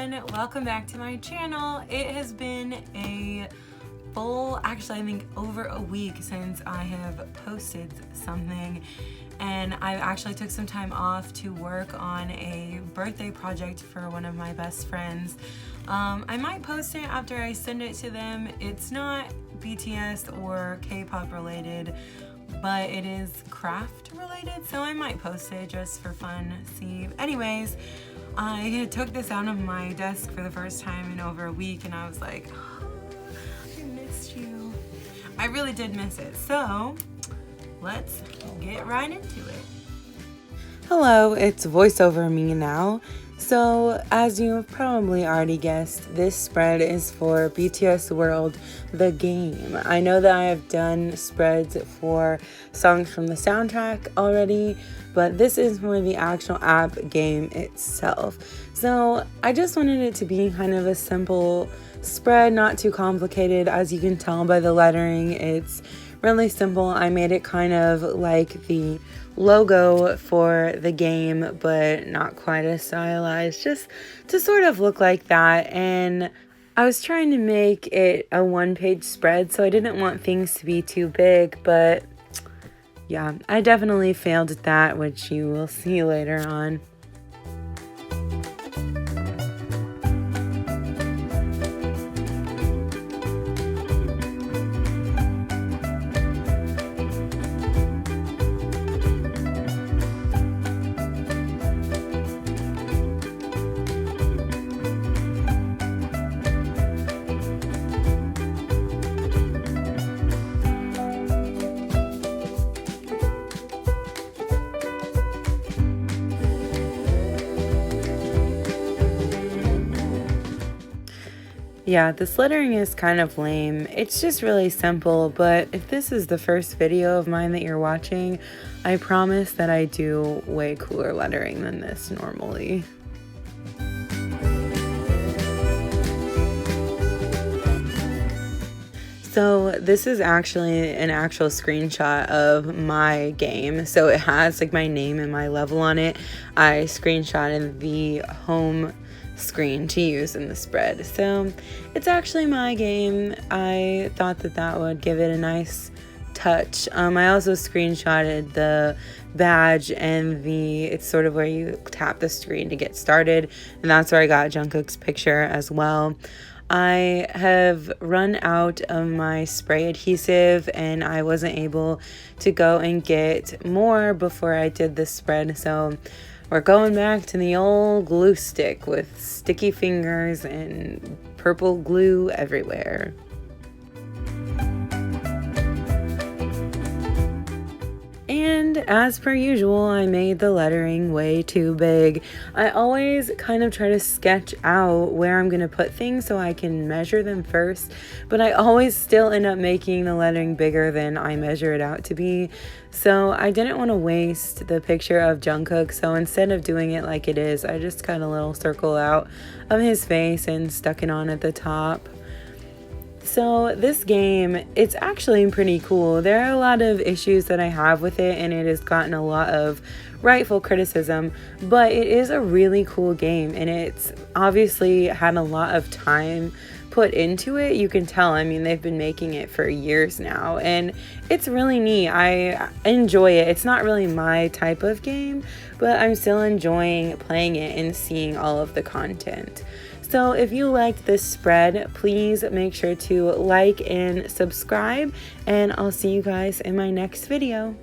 everyone, welcome back to my channel. It has been a full, actually I think over a week since I have posted something, and I actually took some time off to work on a birthday project for one of my best friends. I might post it after I send it to them. It's not BTS or K-pop related, but it is craft related, so I might post it just for fun. See, anyways, I took this out of my desk for the first time in over a week, and I was like, oh, I missed you. I really did miss it. So let's get right into it. Hello, it's voiceover me now. So, as you've probably already guessed, this spread is for BTS World, the game. I know that I have done spreads for songs from the soundtrack already, but this is for the actual app game itself. So, I just wanted it to be kind of a simple spread, not too complicated. As you can tell by the lettering, it's really simple. I made it kind of like the logo for the game, but not quite as stylized, just to sort of look like that. And I was trying to make it a one-page spread, so I didn't want things to be too big, but yeah, I definitely failed at that, which you will see later on. Yeah, this lettering is kind of lame. It's just really simple, but if this is the first video of mine that you're watching, I promise that I do way cooler lettering than this normally. So this is actually an actual screenshot of my game. So it has like my name and my level on it. I screenshotted the home screen to use in the spread. So it's actually my game. I thought that that would give it a nice touch. I also screenshotted the badge and it's sort of where you tap the screen to get started, and that's where I got Jungkook's picture as well. I have run out of my spray adhesive, and I wasn't able to go and get more before I did this spread, so we're going back to the old glue stick with sticky fingers and purple glue everywhere. And as per usual, I made the lettering way too big. I always kind of try to sketch out where I'm going to put things so I can measure them first, but I always still end up making the lettering bigger than I measure it out to be. So I didn't want to waste the picture of Jungkook, so instead of doing it like it is, I just cut a little circle out of his face and stuck it on at the top. So this game, it's actually pretty cool. There are a lot of issues that I have with it, and it has gotten a lot of rightful criticism, but it is a really cool game, and it's obviously had a lot of time put into it. You can tell, I mean, they've been making it for years now, and it's really neat. I enjoy it. It's not really my type of game, but I'm still enjoying playing it and seeing all of the content. So if you liked this spread, please make sure to like and subscribe, and I'll see you guys in my next video.